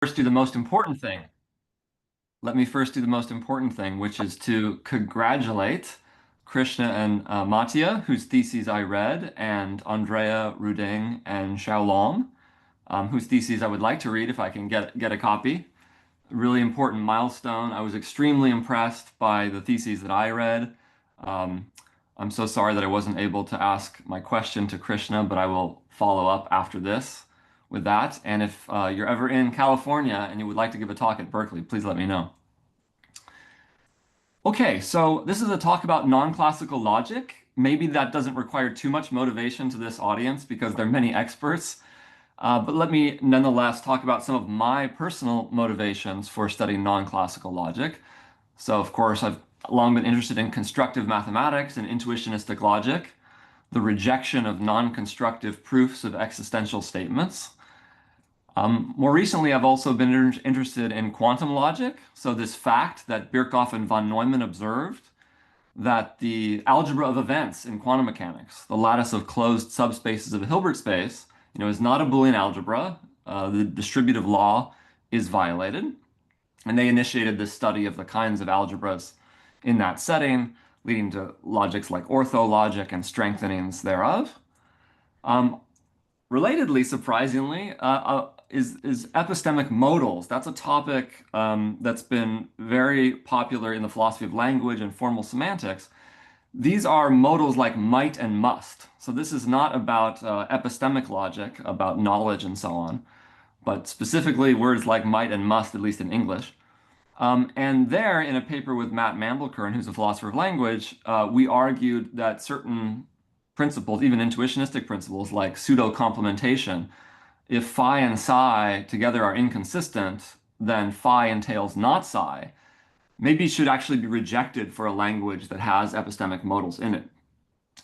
First do the most important thing. Let me first do the most important thing, which is to congratulate Krishna and Mattia, whose theses I read, and Andrea Ruding and Xiaolong, whose theses I would like to read if I can get a copy. Really important milestone. I was extremely impressed by the theses that I read. Um, I'm so sorry that I wasn't able to ask my question to Krishna, but I will follow up after this with that. And if you're ever in California and you would like to give a talk at Berkeley, please let me know. Okay, so this is a talk about non-classical logic. Maybe that doesn't require too much motivation to this audience because there are many experts. But let me nonetheless talk about some of my personal motivations for studying non-classical logic. So, of course, I've long been interested in constructive mathematics and intuitionistic logic, the rejection of non-constructive proofs of existential statements. More recently, I've also been interested in quantum logic. So this fact that Birkhoff and von Neumann observed that the algebra of events in quantum mechanics, the lattice of closed subspaces of a Hilbert space, is not a Boolean algebra. The distributive law is violated. And they initiated this study of the kinds of algebras in that setting, leading to logics like orthologic and strengthenings thereof. Um, Relatedly, surprisingly, is epistemic modals. That's a topic that's been very popular in the philosophy of language and formal semantics. These are modals like might and must. So this is not about epistemic logic, about knowledge and so on, but specifically words like might and must, at least in English. And there, in a paper with Matt Mandelkern, who's a philosopher of language, we argued that certain principles, even intuitionistic principles like pseudo-complementation, if phi and psi together are inconsistent, then phi entails not psi, maybe should actually be rejected for a language that has epistemic modals in it,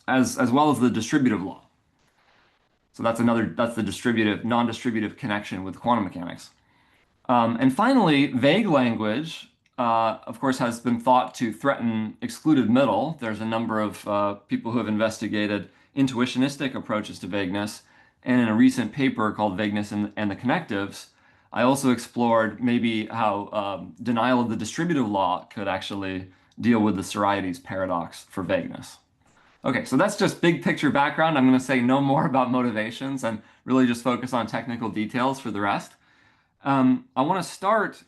as well as the distributive law. So that's the distributive, non-distributive connection with quantum mechanics. And finally, vague language, of course, has been thought to threaten excluded middle. There's a number of people who have investigated intuitionistic approaches to vagueness. And in a recent paper called Vagueness and the Connectives, I also explored maybe how denial of the distributive law could actually deal with the Sorites paradox for vagueness. Okay, so that's just big picture background. I'm going to say no more about motivations and really just focus on technical details for the rest. I want to start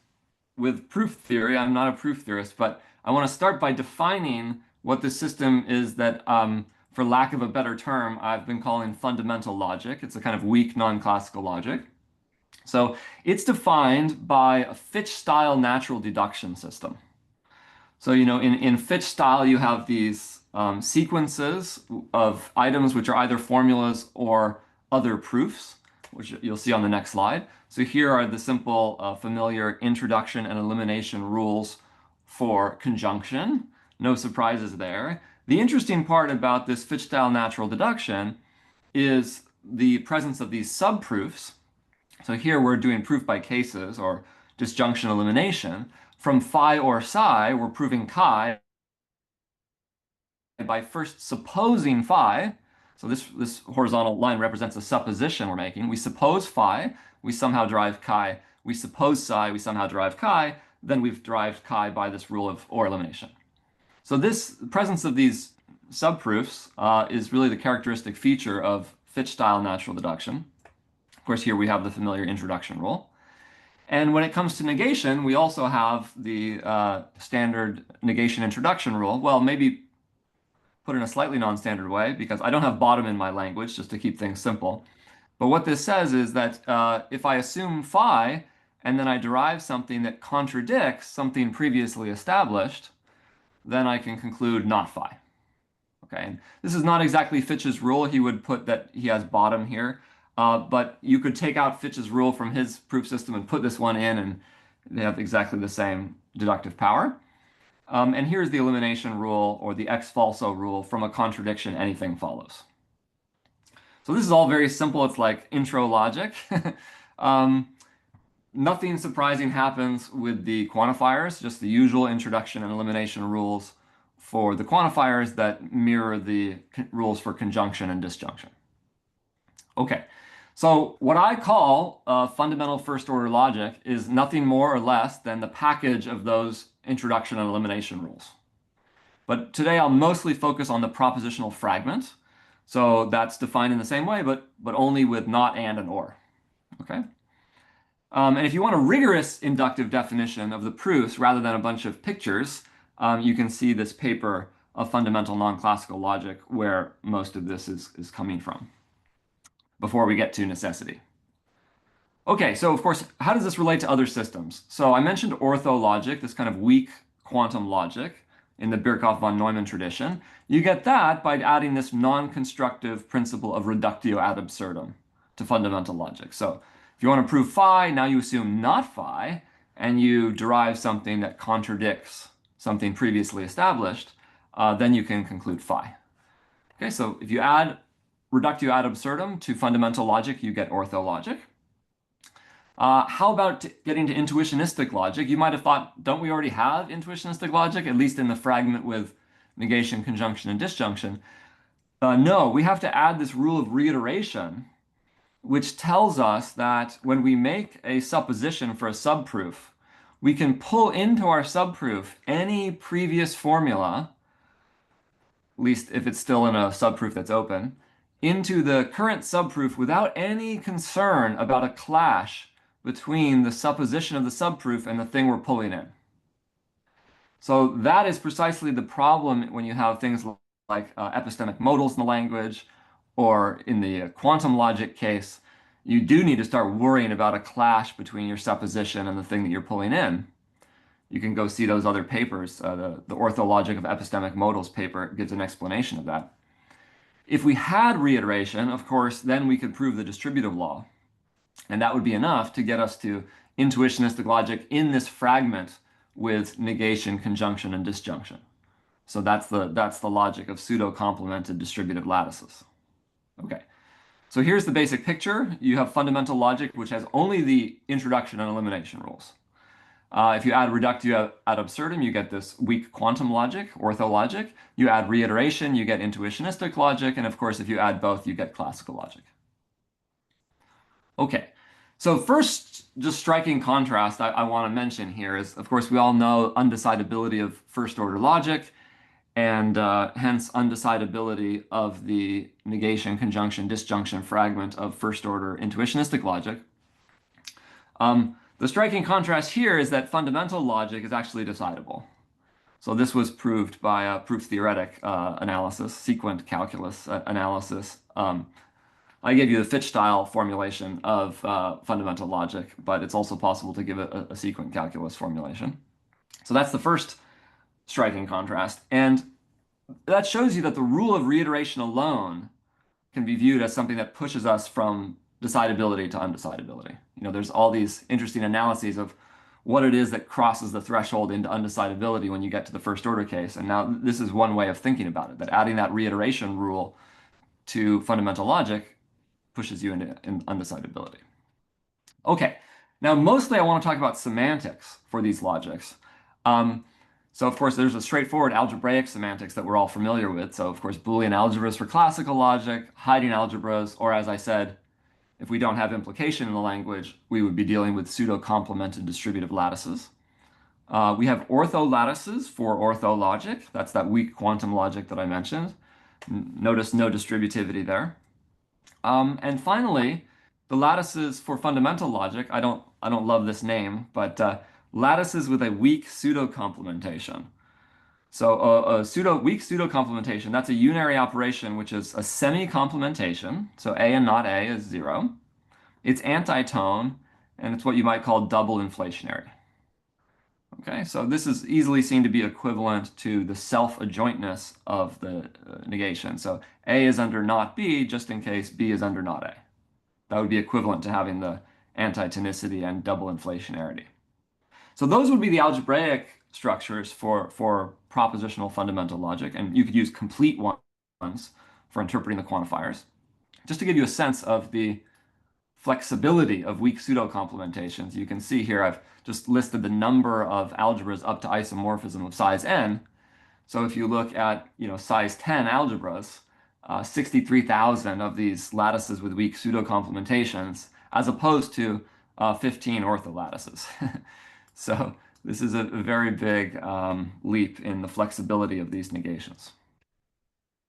with proof theory. I'm not a proof theorist, but I want to start by defining what the system is that, for lack of a better term, I've been calling fundamental logic. It's a kind of weak non-classical logic. So it's defined by a Fitch-style natural deduction system. So, in Fitch-style, you have these sequences of items which are either formulas or other proofs, which you'll see on the next slide. So here are the simple, familiar introduction and elimination rules for conjunction. No surprises there. The interesting part about this Fitch-style natural deduction is the presence of these subproofs. So here we're doing proof by cases or disjunction elimination. From phi or psi, we're proving chi by first supposing phi. So this horizontal line represents a supposition we're making. We suppose phi, we somehow derive chi. We suppose psi, we somehow derive chi. Then we've derived chi by this rule of OR elimination. So this presence of these subproofs is really the characteristic feature of Fitch-style natural deduction. Of course, here we have the familiar introduction rule. And when it comes to negation, we also have the standard negation introduction rule. Well, maybe put in a slightly non-standard way, because I don't have bottom in my language, just to keep things simple. But what this says is that if I assume phi, and then I derive something that contradicts something previously established, then I can conclude not phi. Okay, and this is not exactly Fitch's rule. He would put that he has bottom here, but you could take out Fitch's rule from his proof system and put this one in, and they have exactly the same deductive power. And here's the elimination rule, or the ex falso rule: from a contradiction, anything follows. So this is all very simple. It's like intro logic. Nothing surprising happens with the quantifiers, just the usual introduction and elimination rules for the quantifiers that mirror the rules for conjunction and disjunction. Okay, So what I call fundamental first order logic is nothing more or less than the package of those introduction and elimination rules. But today I'll mostly focus on the propositional fragment. So that's defined in the same way, but only with not, and or. Okay. And if you want a rigorous inductive definition of the proofs rather than a bunch of pictures, you can see this paper of fundamental non-classical logic where most of this is coming from before we get to necessity. Okay, so of course, how does this relate to other systems? So I mentioned orthologic, this kind of weak quantum logic in the Birkhoff von Neumann tradition. You get that by adding this non-constructive principle of reductio ad absurdum to fundamental logic. So if you want to prove phi, now you assume not phi, and you derive something that contradicts something previously established, then you can conclude phi. Okay, so if you add reductio ad absurdum to fundamental logic, you get orthologic. How about getting to intuitionistic logic? You might have thought, don't we already have intuitionistic logic, at least in the fragment with negation, conjunction, and disjunction? No, we have to add this rule of reiteration, which tells us that when we make a supposition for a subproof, we can pull into our subproof any previous formula, at least if it's still in a subproof that's open, into the current subproof without any concern about a clash between the supposition of the subproof and the thing we're pulling in. So that is precisely the problem when you have things like epistemic modals in the language, or in the quantum logic case, you do need to start worrying about a clash between your supposition and the thing that you're pulling in. You can go see those other papers. The orthologic of epistemic modals paper gives an explanation of that. If we had reiteration, of course, then we could prove the distributive law. And that would be enough to get us to intuitionistic logic in this fragment with negation, conjunction, and disjunction. So that's the logic of pseudo-complemented distributive lattices. Okay, so here's the basic picture. You have fundamental logic, which has only the introduction and elimination rules. If you add reductio ad absurdum, you get this weak quantum logic, orthologic. You add reiteration, you get intuitionistic logic. And of course, if you add both, you get classical logic. Okay, so first, just striking contrast I want to mention here is, of course, we all know undecidability of first order logic, and hence undecidability of the negation, conjunction, disjunction fragment of first order intuitionistic logic. The striking contrast here is that fundamental logic is actually decidable. So this was proved by a proof theoretic analysis, sequent calculus analysis. I gave you the Fitch-style formulation of fundamental logic, but it's also possible to give a sequent calculus formulation. So that's the first striking contrast. And that shows you that the rule of reiteration alone can be viewed as something that pushes us from decidability to undecidability. You know, there's all these interesting analyses of what it is that crosses the threshold into undecidability when you get to the first order case. And now this is one way of thinking about it, that adding that reiteration rule to fundamental logic pushes you into undecidability. Okay, now mostly I want to talk about semantics for these logics. So of course there's a straightforward algebraic semantics that we're all familiar with. So of course Boolean algebras for classical logic, hiding algebras, or as I said, if we don't have implication in the language, we would be dealing with pseudo-complemented distributive lattices. We have ortho lattices for ortho logic. That's that weak quantum logic that I mentioned. Notice no distributivity there. And finally, the lattices for fundamental logic. I don't love this name, but lattices with a weak pseudo-complementation. So a weak pseudo-complementation, that's a unary operation, which is a semi-complementation. So A and not A is 0. It's antitone, and it's what you might call double inflationary. Okay, so this is easily seen to be equivalent to the self-adjointness of the negation. So A is under not B, just in case B is under not A. That would be equivalent to having the antitonicity and double inflationarity. So those would be the algebraic structures for propositional fundamental logic, and you could use complete ones for interpreting the quantifiers. Just to give you a sense of the flexibility of weak pseudo-complementations, you can see here I've just listed the number of algebras up to isomorphism of size n. So if you look at size 10 algebras, 63,000 of these lattices with weak pseudo-complementations, as opposed to 15 ortholattices. So this is a very big leap in the flexibility of these negations.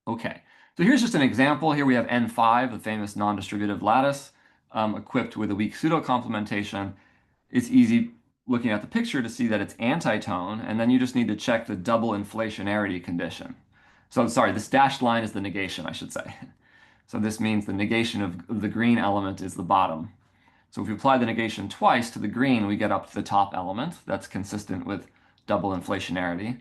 Okay, so here's just an example. Here we have N5, the famous non-distributive lattice, equipped with a weak pseudo-complementation. It's easy looking at the picture to see that it's antitone, and then you just need to check the double inflationarity condition. So sorry, this dashed line is the negation, I should say. So this means the negation of the green element is the bottom. So if we apply the negation twice to the green, we get up to the top element. That's consistent with double inflationarity.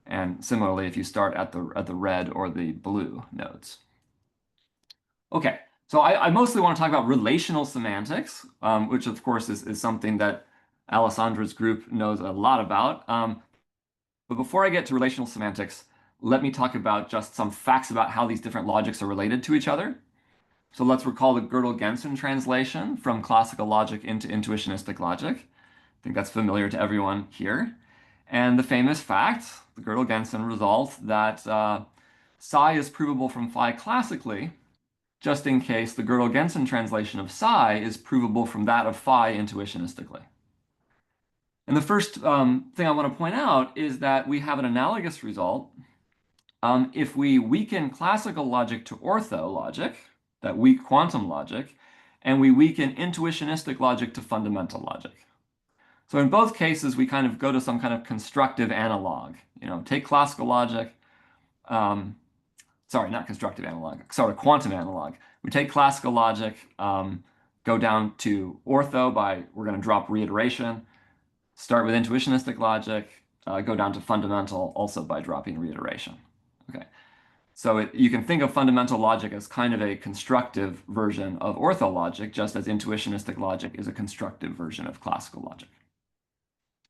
And similarly, if you start at the red or the blue nodes. Okay, so I mostly want to talk about relational semantics, which of course is something that Alessandra's group knows a lot about. But before I get to relational semantics, let me talk about just some facts about how these different logics are related to each other. So let's recall the Gödel-Gensen translation from classical logic into intuitionistic logic. I think that's familiar to everyone here. And the famous fact, the Gödel-Gensen result, that psi is provable from phi classically, just in case the Gödel-Gensen translation of psi is provable from that of phi intuitionistically. And the first thing I want to point out is that we have an analogous result if we weaken classical logic to ortho logic, that weak quantum logic, and we weaken intuitionistic logic to fundamental logic. So in both cases, we kind of go to some kind of constructive analog. Take classical logic, sorry, not constructive analog, sort of quantum analog. We take classical logic, go down to ortho we're going to drop reiteration, start with intuitionistic logic, go down to fundamental also by dropping reiteration. Okay. So you can think of fundamental logic as kind of a constructive version of ortho logic, just as intuitionistic logic is a constructive version of classical logic.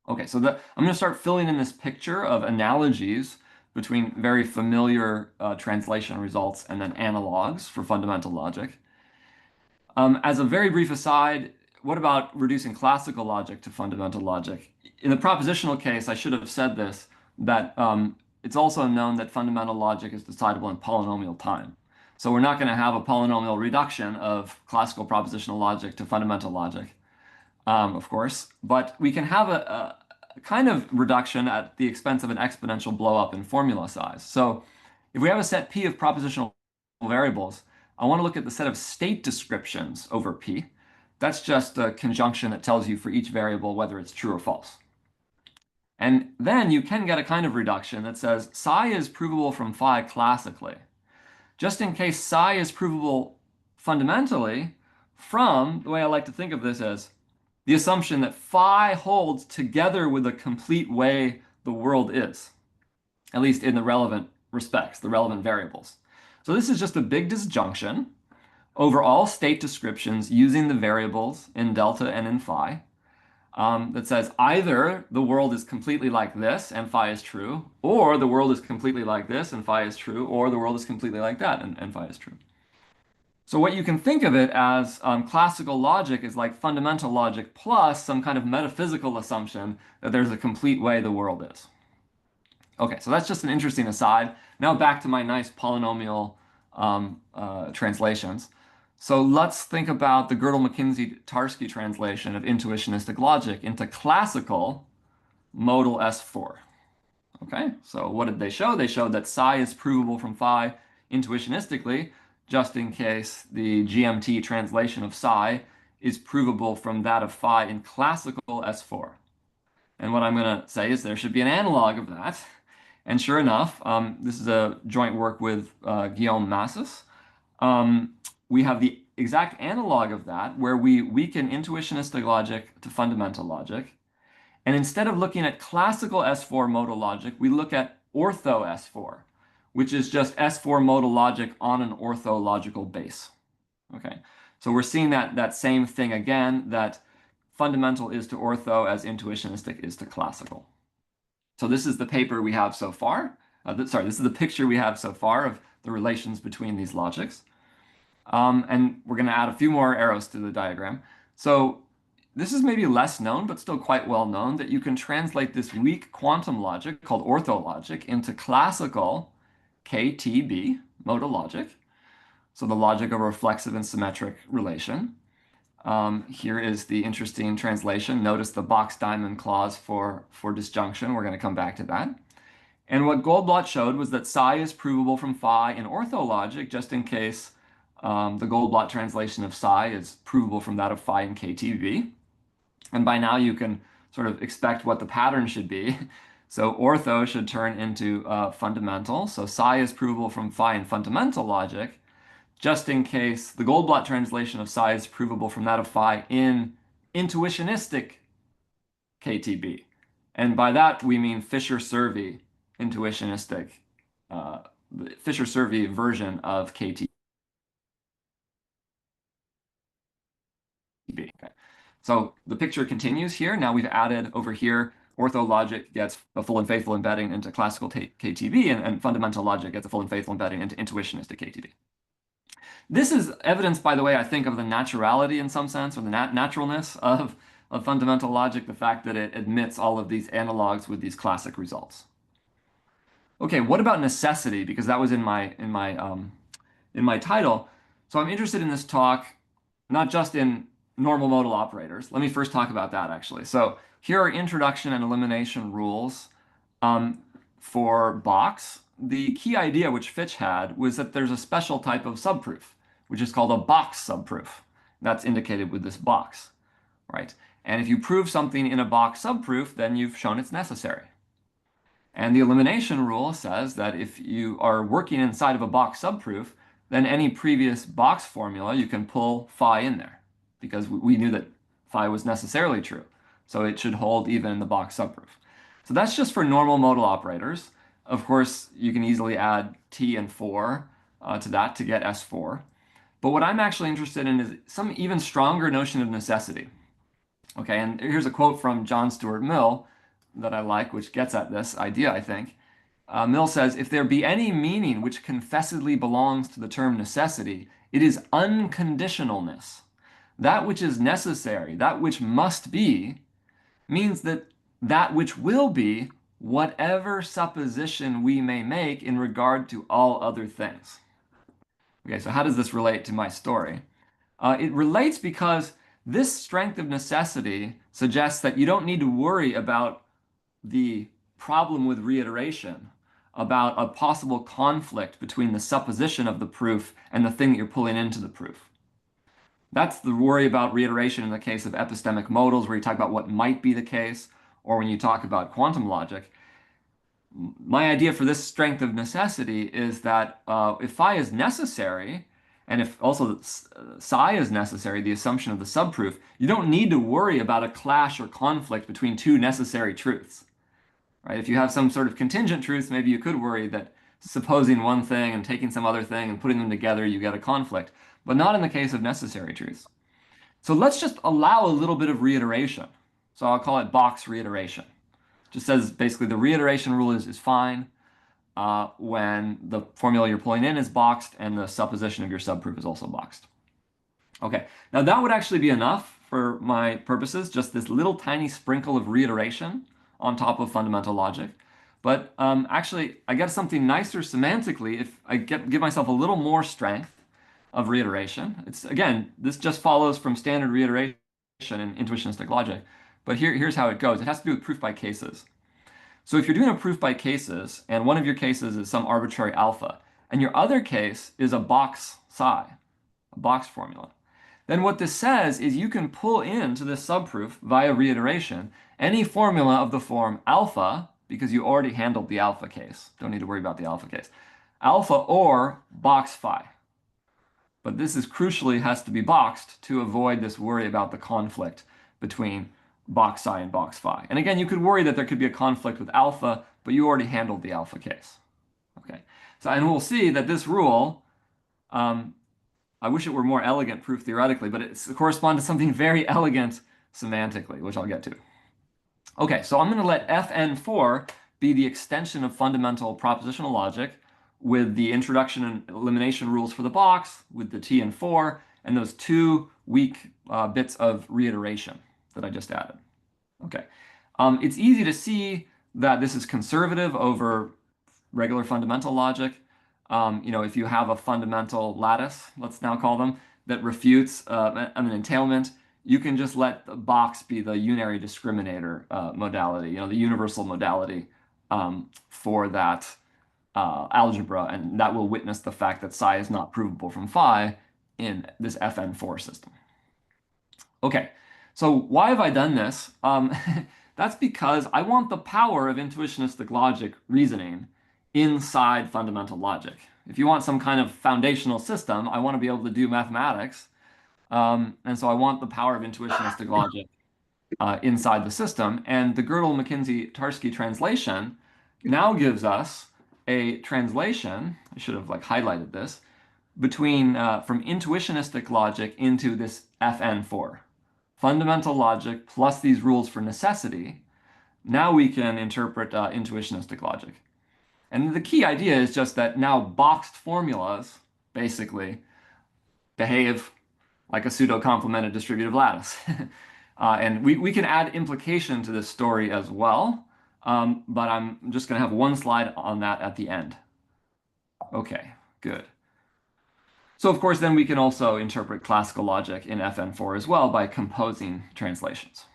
Okay, so I'm going to start filling in this picture of analogies between very familiar translation results and then analogs for fundamental logic. As a very brief aside, what about reducing classical logic to fundamental logic? In the propositional case, I should have said this, that it's also known that fundamental logic is decidable in polynomial time. So we're not going to have a polynomial reduction of classical propositional logic to fundamental logic, of course, but we can have a kind of reduction at the expense of an exponential blow up in formula size. So if we have a set P of propositional variables, I want to look at the set of state descriptions over P. That's just a conjunction that tells you for each variable whether it's true or false. And then you can get a kind of reduction that says psi is provable from phi classically, just in case psi is provable fundamentally from, the way I like to think of this as, the assumption that phi holds together with the complete way the world is, at least in the relevant respects, the relevant variables. So this is just a big disjunction over all state descriptions using the variables in delta and in phi that says either the world is completely like this and phi is true, or the world is completely like this and phi is true, or the world is completely like that and phi is true. So what you can think of it as classical logic is like fundamental logic plus some kind of metaphysical assumption that there's a complete way the world is. Okay, so that's just an interesting aside. Now back to my nice polynomial translations. So let's think about the Gödel-McKenzie-Tarski translation of intuitionistic logic into classical modal S4. Okay, so what did they show? They showed that psi is provable from phi intuitionistically, just in case the GMT translation of psi is provable from that of phi in classical S4. And what I'm going to say is there should be an analog of that. And sure enough, this is a joint work with Guillaume Massus. We have the exact analog of that, where we weaken intuitionistic logic to fundamental logic. And instead of looking at classical S4 modal logic, we look at ortho S4, which is just S4 modal logic on an orthological base. Okay, so we're seeing that same thing again, that fundamental is to ortho as intuitionistic is to classical. So this is the paper we have so far. This is the picture we have so far of the relations between these logics. And we're going to add a few more arrows to the diagram. So this is maybe less known, but still quite well known, that you can translate this weak quantum logic called ortho logic into classical KTB modal logic. So the logic of a reflexive and symmetric relation. Here is the interesting translation. Notice the box diamond clause for disjunction. We're going to come back to that. And what Goldblatt showed was that psi is provable from phi in orthologic, just in case the Goldblatt translation of psi is provable from that of phi in KTB. And by now you can sort of expect what the pattern should be. So ortho should turn into fundamental. So psi is provable from phi in fundamental logic, just in case the Goldblatt translation of psi is provable from that of phi in intuitionistic KTB. And by that we mean Fisher-Survey intuitionistic, the Fisher-Survey version of KTB. Okay. So the picture continues here. Now we've added over here, orthologic gets a full and faithful embedding into classical KTB, and fundamental logic gets a full and faithful embedding into intuitionistic KTB. This is evidence, by the way, I think, of the naturality in some sense, or the naturalness of fundamental logic, the fact that it admits all of these analogs with these classic results. Okay, what about necessity? Because that was in my title. So I'm interested in this talk, not just in normal modal operators. Let me first talk about that, actually. So here are introduction and elimination rules for box. The key idea which Fitch had was that there's a special type of subproof, which is called a box subproof. That's indicated with this box, right? And if you prove something in a box subproof, then you've shown it's necessary. And the elimination rule says that if you are working inside of a box subproof, then any previous box formula, you can pull phi in there, because we knew that phi was necessarily true. So it should hold even in the box subproof. So that's just for normal modal operators. Of course, you can easily add t and 4 to that to get S4. But what I'm actually interested in is some even stronger notion of necessity. Okay, and here's a quote from John Stuart Mill that I like, which gets at this idea, I think. Mill says, "If there be any meaning which confessedly belongs to the term necessity, it is unconditionalness. That which is necessary, that which must be, means that which will be, whatever supposition we may make in regard to all other things." Okay, so how does this relate to my story? It relates because this strength of necessity suggests that you don't need to worry about the problem with reiteration, about a possible conflict between the supposition of the proof and the thing that you're pulling into the proof. That's the worry about reiteration in the case of epistemic modals, where you talk about what might be the case, or when you talk about quantum logic. My idea for this strength of necessity is that if phi is necessary, and if also psi is necessary, the assumption of the subproof, you don't need to worry about a clash or conflict between two necessary truths. Right? If you have some sort of contingent truth, maybe you could worry that supposing one thing and taking some other thing and putting them together, you get a conflict, but not in the case of necessary truths. So let's just allow a little bit of reiteration. So I'll call it box reiteration. Just says basically the reiteration rule is fine when the formula you're pulling in is boxed and the supposition of your subproof is also boxed. Okay, now that would actually be enough for my purposes, just this little tiny sprinkle of reiteration on top of fundamental logic. But actually, I get something nicer semantically if I give myself a little more strength of reiteration. It's, again, this just follows from standard reiteration in intuitionistic logic. But here's how it goes. It has to do with proof by cases. So if you're doing a proof by cases, and one of your cases is some arbitrary alpha, and your other case is a box psi, a box formula, then what this says is you can pull into this subproof via reiteration any formula of the form alpha, because you already handled the alpha case. Don't need to worry about the alpha case. Alpha or box phi. But this is crucially has to be boxed to avoid this worry about the conflict between box psi and box phi. And again, you could worry that there could be a conflict with alpha, but you already handled the alpha case. Okay. So, and we'll see that this rule, I wish it were more elegant proof theoretically, but it corresponds to something very elegant semantically, which I'll get to. Okay, so I'm going to let Fn4 be the extension of fundamental propositional logic with the introduction and elimination rules for the box, with the t and 4, and those two weak bits of reiteration that I just added. Okay, it's easy to see that this is conservative over regular fundamental logic. If you have a fundamental lattice, let's now call them, that refutes an entailment, you can just let the box be the unary discriminator modality, the universal modality for that algebra, and that will witness the fact that psi is not provable from phi in this Fn4 system. Okay, so why have I done this? That's because I want the power of intuitionistic logic reasoning inside fundamental logic. If you want some kind of foundational system, I want to be able to do mathematics. And so I want the power of intuitionistic logic inside the system. And the Gödel-McKenzie-Tarski translation now gives us a translation, I should have highlighted this, between from intuitionistic logic into this Fn4. Fundamental logic plus these rules for necessity. Now we can interpret intuitionistic logic. And the key idea is just that now boxed formulas basically behave like a pseudo-complemented distributive lattice. And we can add implication to this story as well, but I'm just going to have one slide on that at the end. Okay, good. So of course, then we can also interpret classical logic in Fn4 as well by composing translations.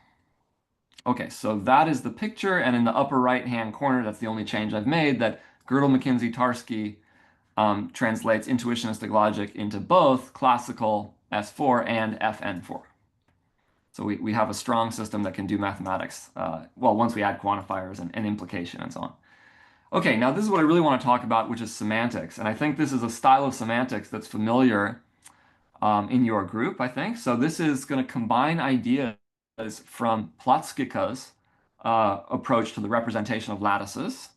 Okay, so that is the picture, and in the upper right-hand corner, that's the only change I've made, that Gödel-McKenzie-Tarski translates intuitionistic logic into both classical S4 and Fn4. So we have a strong system that can do mathematics, well, once we add quantifiers and implication and so on. Okay, now this is what I really want to talk about, which is semantics. And I think this is a style of semantics that's familiar in your group, I think. So this is going to combine ideas from Plotskika's approach to the representation of lattices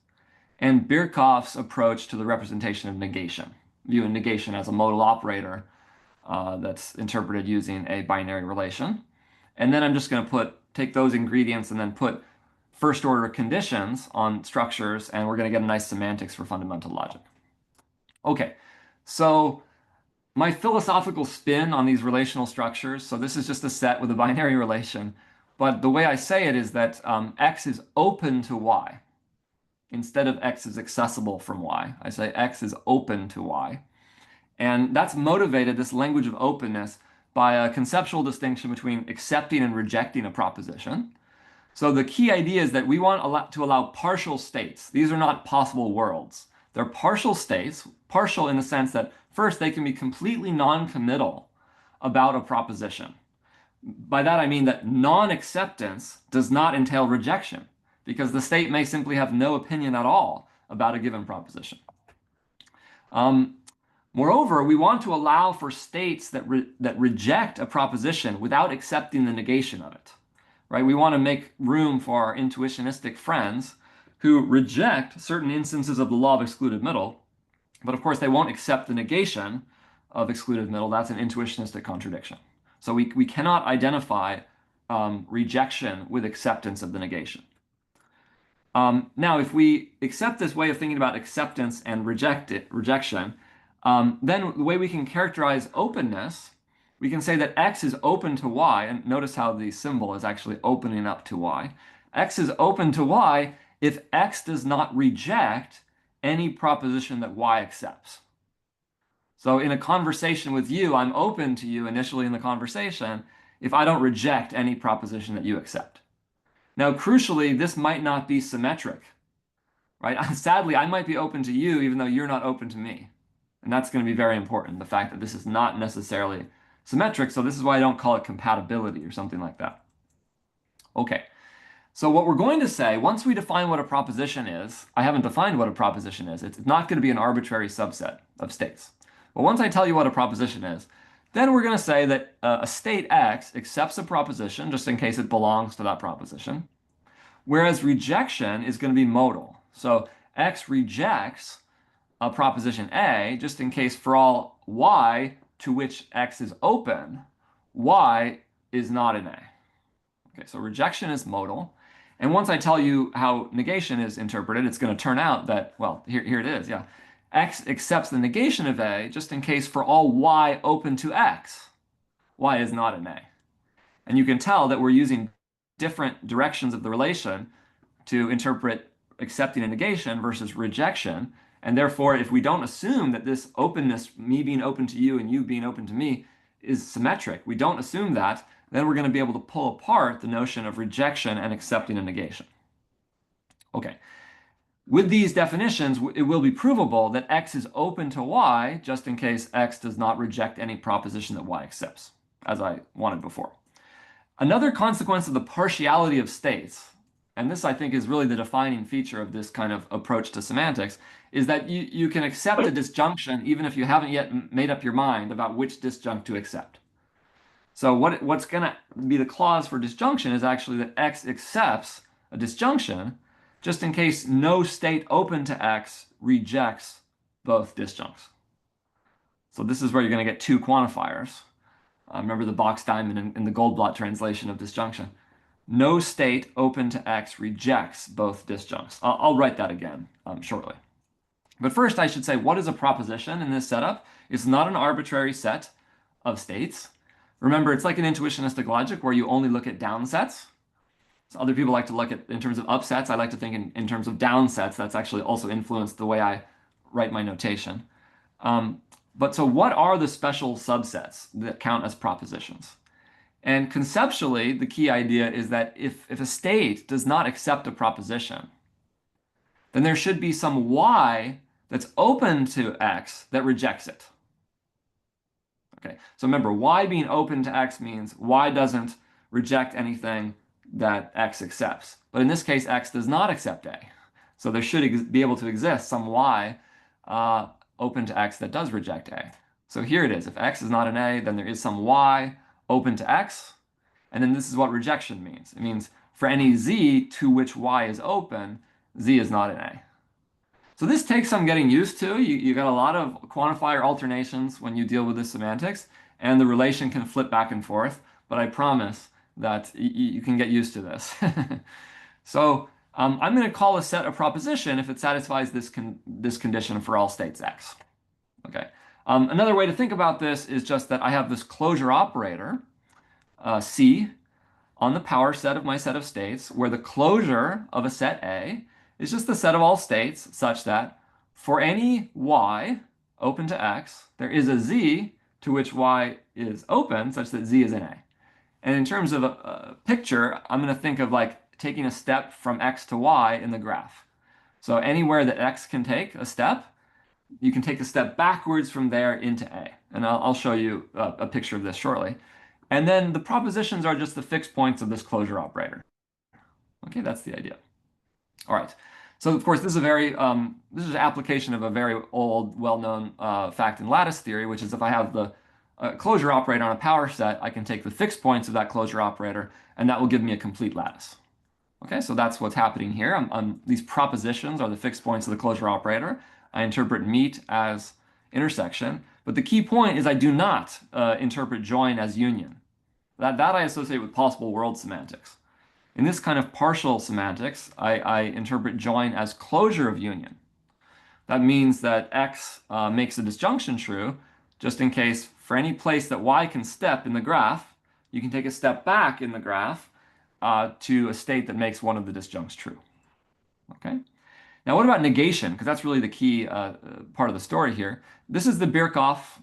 and Birkhoff's approach to the representation of negation, viewing negation as a modal operator that's interpreted using a binary relation. And then I'm just going to take those ingredients and then put first order conditions on structures, and we're going to get a nice semantics for fundamental logic. Okay, so my philosophical spin on these relational structures, so this is just a set with a binary relation, but the way I say it is that X is open to Y. Instead of X is accessible from Y, I say X is open to Y. And that's motivated, this language of openness, by a conceptual distinction between accepting and rejecting a proposition. So the key idea is that we want to allow partial states. These are not possible worlds. They're partial states, partial in the sense that first they can be completely non-committal about a proposition. By that I mean that non-acceptance does not entail rejection, because the state may simply have no opinion at all about a given proposition. Moreover, we want to allow for states that reject a proposition without accepting the negation of it. Right? We want to make room for our intuitionistic friends who reject certain instances of the law of excluded middle, but of course they won't accept the negation of excluded middle. That's an intuitionistic contradiction. So we cannot identify rejection with acceptance of the negation. Now, if we accept this way of thinking about acceptance and rejection, then the way we can characterize openness, we can say that X is open to Y, and notice how the symbol is actually opening up to Y. X is open to Y if X does not reject any proposition that Y accepts. So in a conversation with you, I'm open to you initially in the conversation if I don't reject any proposition that you accept. Now, crucially, this might not be symmetric, right? Sadly, I might be open to you even though you're not open to me. And that's going to be very important, the fact that this is not necessarily symmetric. So this is why I don't call it compatibility or something like that. Okay, so what we're going to say, once we define what a proposition is, I haven't defined what a proposition is. It's not going to be an arbitrary subset of states. But once I tell you what a proposition is, then we're going to say that a state X accepts a proposition just in case it belongs to that proposition, whereas rejection is going to be modal. So X rejects a proposition A just in case for all Y to which X is open, Y is not an A. Okay, so rejection is modal. And once I tell you how negation is interpreted, it's going to turn out that, well, here it is, yeah. X accepts the negation of A just in case for all Y open to X, Y is not an A. And you can tell that we're using different directions of the relation to interpret accepting a negation versus rejection. And therefore, if we don't assume that this openness, me being open to you and you being open to me, is symmetric, we don't assume that, then we're going to be able to pull apart the notion of rejection and accepting a negation. Okay. With these definitions, it will be provable that X is open to Y just in case X does not reject any proposition that Y accepts, as I wanted before. Another consequence of the partiality of states, and this I think is really the defining feature of this kind of approach to semantics, is that you can accept a disjunction even if you haven't yet made up your mind about which disjunct to accept. So what's going to be the clause for disjunction is actually that X accepts a disjunction just in case no state open to X rejects both disjuncts. So this is where you're going to get two quantifiers. Remember the box diamond in the Goldblatt translation of disjunction. No state open to X rejects both disjuncts. I'll write that again shortly. But first I should say, what is a proposition in this setup? It's not an arbitrary set of states. Remember, it's like an intuitionistic logic where you only look at downsets. So other people like to look at in terms of upsets. I like to think in terms of downsets. That's actually also influenced the way I write my notation. But so what are the special subsets that count as propositions? And conceptually, the key idea is that if a state does not accept a proposition, then there should be some Y that's open to X that rejects it. Okay, so remember, Y being open to X means Y doesn't reject anything that X accepts. But in this case, X does not accept A. So there should be able to exist some Y open to X that does reject A. So here it is. If X is not an A, then there is some Y open to X. And then this is what rejection means. It means for any Z to which Y is open, Z is not an A. So this takes some getting used to. You got a lot of quantifier alternations when you deal with this semantics, and the relation can flip back and forth, but I promise that you can get used to this. So I'm going to call a set a proposition if it satisfies this condition for all states X. Okay. Another way to think about this is just that I have this closure operator, C, on the power set of my set of states, where the closure of a set A is just the set of all states such that for any Y open to X, there is a Z to which Y is open such that Z is an A. And in terms of a picture, I'm going to think of like taking a step from X to Y in the graph. So anywhere that X can take a step, you can take a step backwards from there into A. And I'll show you a picture of this shortly. And then the propositions are just the fixed points of this closure operator. Okay, that's the idea. All right. So of course, this is this is an application of a very old, well-known fact in lattice theory, which is if I have the closure operator on a power set, I can take the fixed points of that closure operator, and that will give me a complete lattice. Okay, so that's what's happening here. These propositions are the fixed points of the closure operator. I interpret meet as intersection, but the key point is I do not interpret join as union. That I associate with possible world semantics. In this kind of partial semantics, I interpret join as closure of union. That means that X makes a disjunction true, just in case for any place that Y can step in the graph, you can take a step back in the graph to a state that makes one of the disjuncts true. Okay. Now, what about negation? Because that's really the key part of the story here. This is the Birkhoff,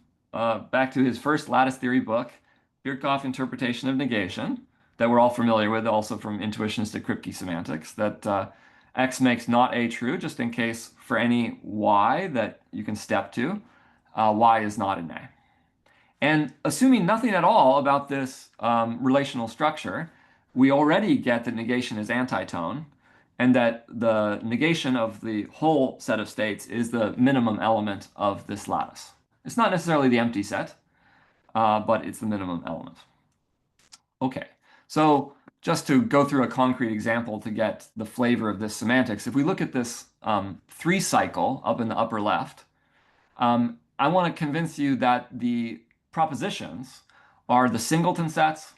back to his first lattice theory book, Birkhoff interpretation of negation, that we're all familiar with, also from intuitionistic Kripke semantics, that X makes not A true, just in case for any Y that you can step to, Y is not an A. And assuming nothing at all about this relational structure, we already get that negation is antitone, and that the negation of the whole set of states is the minimum element of this lattice. It's not necessarily the empty set, but it's the minimum element. Okay, so just to go through a concrete example to get the flavor of this semantics, if we look at this 3 cycle up in the upper left, I want to convince you that the propositions are the singleton sets,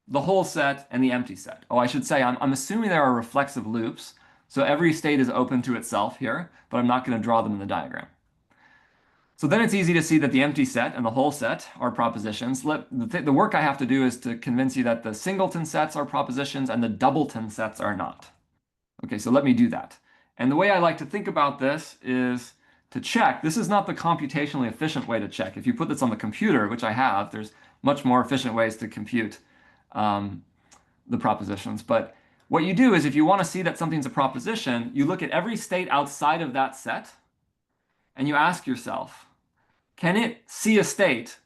the whole set, and the empty set. Oh, I should say, I'm assuming there are reflexive loops, so every state is open to itself here, but I'm not going to draw them in the diagram. So then it's easy to see that the empty set and the whole set are propositions. The work I have to do is to convince you that the singleton sets are propositions and the doubleton sets are not. Okay, so let me do that. And the way I like to think about this is to check, this is not the computationally efficient way to check. If you put this on the computer, which I have, there's much more efficient ways to compute um, the propositions. But what you do is if you want to see that something's a proposition, you look at every state outside of that set and you ask yourself, can it see a state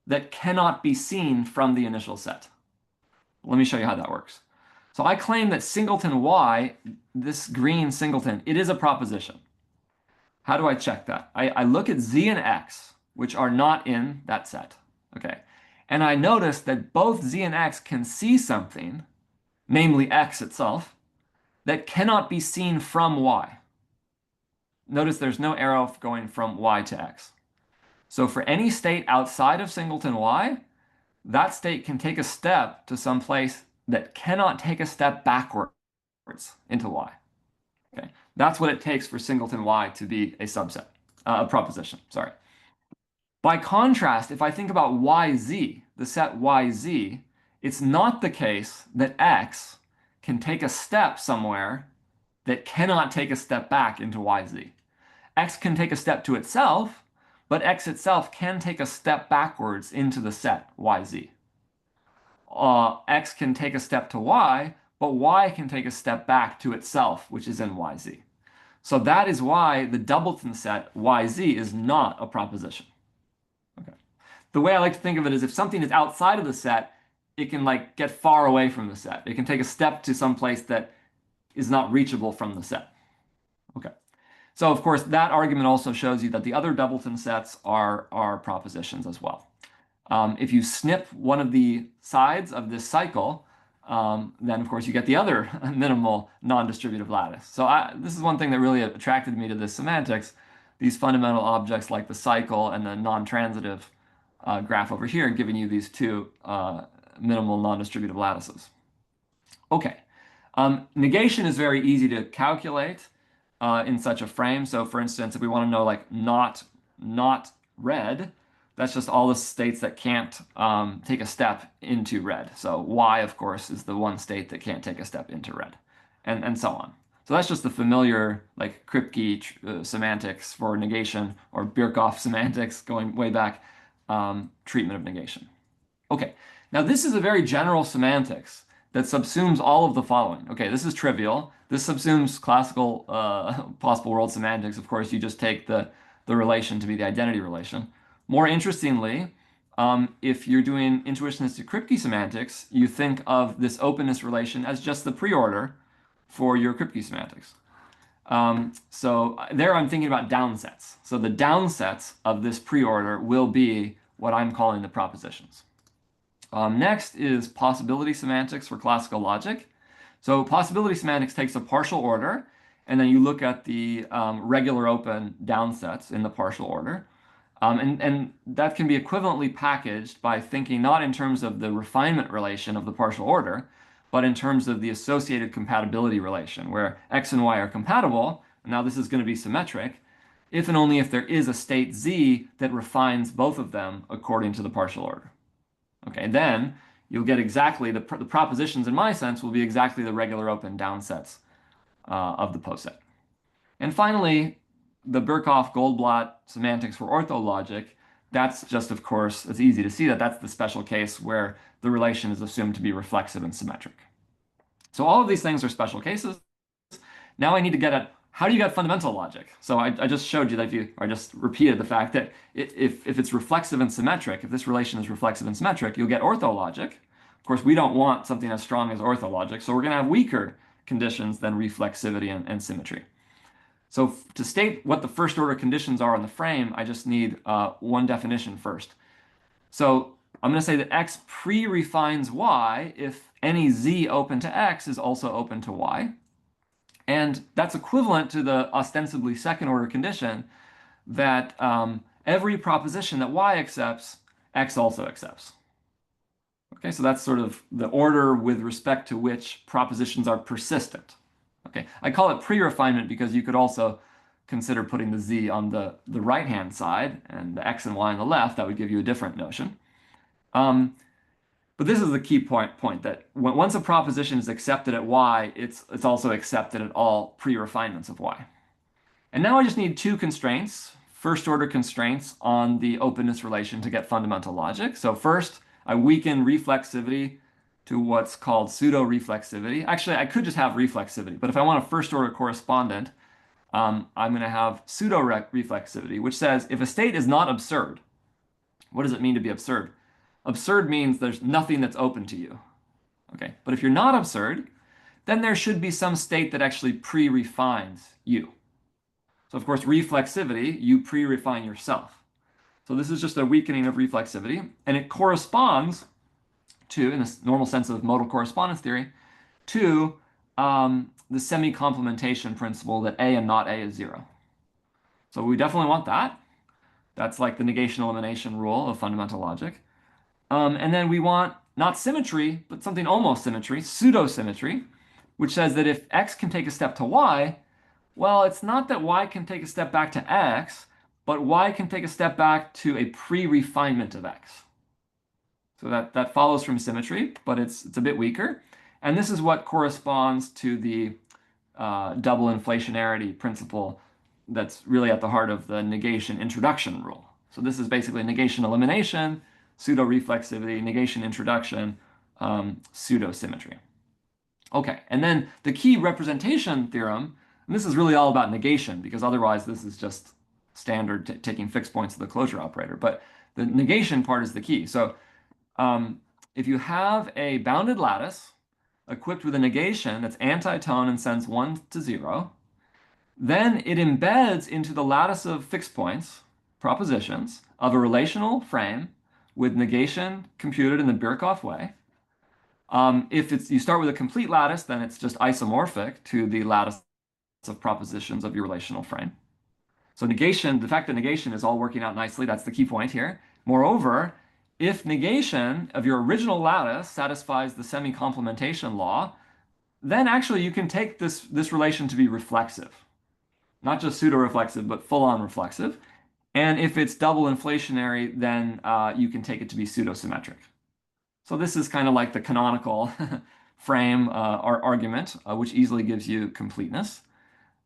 that cannot be seen from the initial set? Let me show you how that works. So I claim that singleton y, this green singleton, it is a proposition. How do I check that? I look at z and x, which are not in that set. Okay. And I notice that both z and x can see something, namely x itself, that cannot be seen from y. Notice there's no arrow going from y to x. So for any state outside of singleton y, that state can take a step to some place that cannot take a step backwards into y. Okay, that's what it takes for singleton y to be a subset, a proposition, sorry. By contrast, if I think about yz, the set yz, it's not the case that x can take a step somewhere that cannot take a step back into yz. X can take a step to itself, but x itself can take a step backwards into the set yz. X can take a step to y, but y can take a step back to itself, which is in yz. So that is why the doubleton set yz is not a proposition. Okay. The way I like to think of it is if something is outside of the set, it can like get far away from the set. It can take a step to some place that is not reachable from the set. Okay. So of course, that argument also shows you that the other doubleton sets are propositions as well. If you snip one of the sides of this cycle, then of course you get the other minimal non-distributive lattice. So this is one thing that really attracted me to this semantics. These fundamental objects like the cycle and the non-transitive graph over here giving you these two minimal non-distributive lattices. Okay. Negation is very easy to calculate in such a frame. So for instance, if we want to know like not red, that's just all the states that can't take a step into red. So y, of course, is the one state that can't take a step into red, and so on. So that's just the familiar like Kripke semantics for negation, or Birkhoff semantics going way back, treatment of negation. Okay, now this is a very general semantics that subsumes all of the following. Okay, this is trivial. This subsumes classical possible world semantics. Of course, you just take the relation to be the identity relation. More interestingly, if you're doing intuitionistic Kripke semantics, you think of this openness relation as just the preorder for your Kripke semantics. So there I'm thinking about downsets. So the downsets of this preorder will be what I'm calling the propositions. Next is possibility semantics for classical logic. So possibility semantics takes a partial order, and then you look at the regular open downsets in the partial order. And that can be equivalently packaged by thinking not in terms of the refinement relation of the partial order, but in terms of the associated compatibility relation, where x and y are compatible. And now this is going to be symmetric, if and only if there is a state z that refines both of them according to the partial order. Okay, then you'll get exactly the propositions in my sense will be exactly the regular open downsets of the poset. And finally, the Birkhoff-Goldblatt semantics for orthologic, that's just, of course, it's easy to see that that's the special case where the relation is assumed to be reflexive and symmetric. So all of these things are special cases. Now I need to get at how do you get fundamental logic? So I just showed you that I just repeated the fact that if it's reflexive and symmetric, if this relation is reflexive and symmetric, you'll get orthologic. Of course, we don't want something as strong as orthologic, so we're going to have weaker conditions than reflexivity and symmetry. So to state what the first order conditions are in the frame, I just need one definition first. So I'm going to say that x pre-refines y if any z open to x is also open to y. And that's equivalent to the ostensibly second order condition that every proposition that y accepts, x also accepts. Okay, so that's sort of the order with respect to which propositions are persistent. Okay, I call it pre-refinement because you could also consider putting the z on the right-hand side and the x and y on the left. That would give you a different notion. But this is the key point that once a proposition is accepted at y, it's also accepted at all pre-refinements of y. And now I just need two constraints, first order constraints on the openness relation to get fundamental logic. So first, I weaken reflexivity to what's called pseudo-reflexivity. Actually, I could just have reflexivity, but if I want a first order correspondent, I'm going to have pseudo-reflexivity, which says if a state is not absurd, what does it mean to be absurd? Absurd means there's nothing that's open to you. Okay, but if you're not absurd, then there should be some state that actually pre-refines you. So of course, reflexivity, you pre-refine yourself. So this is just a weakening of reflexivity, and it corresponds to, in the normal sense of modal correspondence theory, to the semi-complementation principle that A and not A is zero. So we definitely want that. That's like the negation elimination rule of fundamental logic. And then we want not symmetry, but something almost symmetry, pseudo-symmetry, which says that if X can take a step to Y, well, it's not that Y can take a step back to X, but Y can take a step back to a pre-refinement of X. So that follows from symmetry, but it's a bit weaker. And this is what corresponds to the double inflationarity principle that's really at the heart of the negation introduction rule. So this is basically negation elimination, pseudo-reflexivity, negation introduction, pseudo-symmetry. Okay, and then the key representation theorem, and this is really all about negation, because otherwise this is just standard taking fixed points of the closure operator. But the negation part is the key. So if you have a bounded lattice equipped with a negation that's anti-tone and sends 1 to 0, then it embeds into the lattice of fixed points, propositions, of a relational frame with negation computed in the Birkhoff way. If you start with a complete lattice, then it's just isomorphic to the lattice of propositions of your relational frame. So negation, the fact that negation is all working out nicely, that's the key point here. Moreover, if negation of your original lattice satisfies the semi-complementation law, then actually you can take this relation to be reflexive. Not just pseudo-reflexive, but full-on reflexive. And if it's double inflationary, then you can take it to be pseudo-symmetric. So this is kind of like the canonical frame argument, which easily gives you completeness.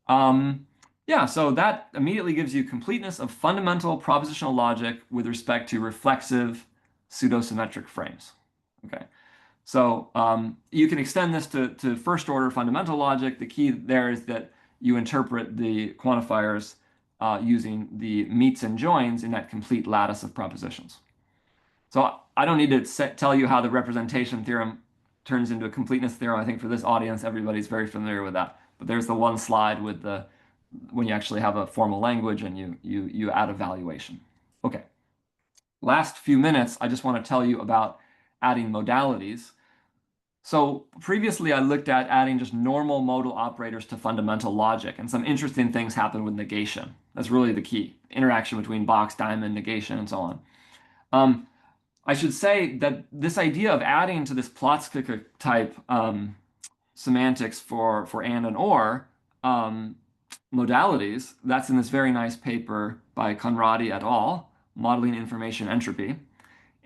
Yeah, so that immediately gives you completeness of fundamental propositional logic with respect to reflexive pseudo-symmetric frames. Okay, so you can extend this to first order fundamental logic. The key there is that you interpret the quantifiers using the meets and joins in that complete lattice of propositions. So I don't need to tell you how the representation theorem turns into a completeness theorem. I think for this audience, everybody's very familiar with that. But there's the one slide with the when you actually have a formal language and you add evaluation. Okay. Last few minutes, I just want to tell you about adding modalities. So previously I looked at adding just normal modal operators to fundamental logic, and some interesting things happen with negation. That's really the key. Interaction between box, diamond, negation, and so on. I should say that this idea of adding to this Plotzke type semantics for and or modalities, that's in this very nice paper by Conradi et al., Modeling Information Entropy.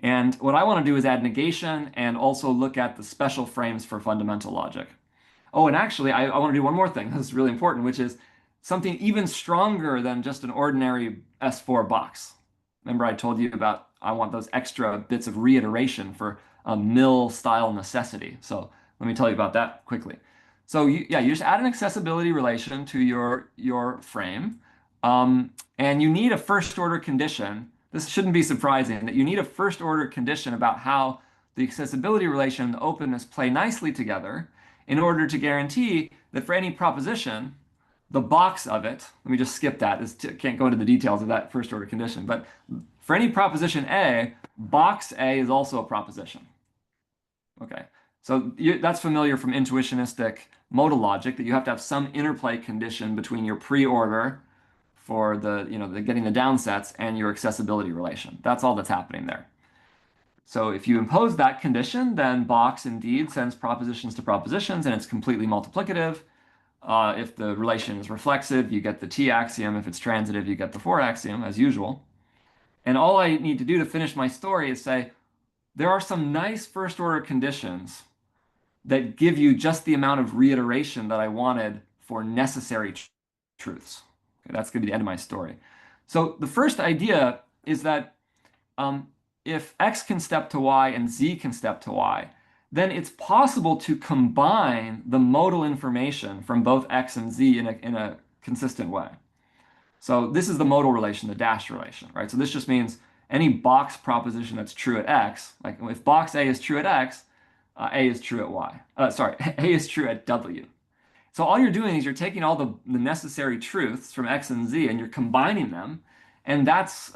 And what I want to do is add negation and also look at the special frames for fundamental logic. Oh, and actually, I want to do one more thing. This is really important, which is something even stronger than just an ordinary S4 box. Remember I told you about I want those extra bits of reiteration for a mill-style necessity. So let me tell you about that quickly. So you just add an accessibility relation to your frame, and you need a first-order condition. This shouldn't be surprising that you need a first-order condition about how the accessibility relation and the openness play nicely together in order to guarantee that for any proposition, the box of it, let me just skip that. Can't go into the details of that first order condition, but for any proposition A, box A is also a proposition. Okay, so that's familiar from intuitionistic modal logic, that you have to have some interplay condition between your pre-order for the getting the downsets and your accessibility relation. That's all that's happening there. So if you impose that condition, then box indeed sends propositions to propositions, and it's completely multiplicative. If the relation is reflexive, you get the T axiom. If it's transitive, you get the 4 axiom, as usual. And all I need to do to finish my story is say, there are some nice first-order conditions that give you just the amount of reiteration that I wanted for necessary truths. Okay, that's going to be the end of my story. So the first idea is that if x can step to y and z can step to y, then it's possible to combine the modal information from both x and z in a consistent way. So this is the modal relation, the dash relation, right? So this just means any box proposition that's true at x, like if box A is true at x, A is true at y. Sorry, A is true at w. So all you're doing is you're taking all the necessary truths from x and z and you're combining them, and that's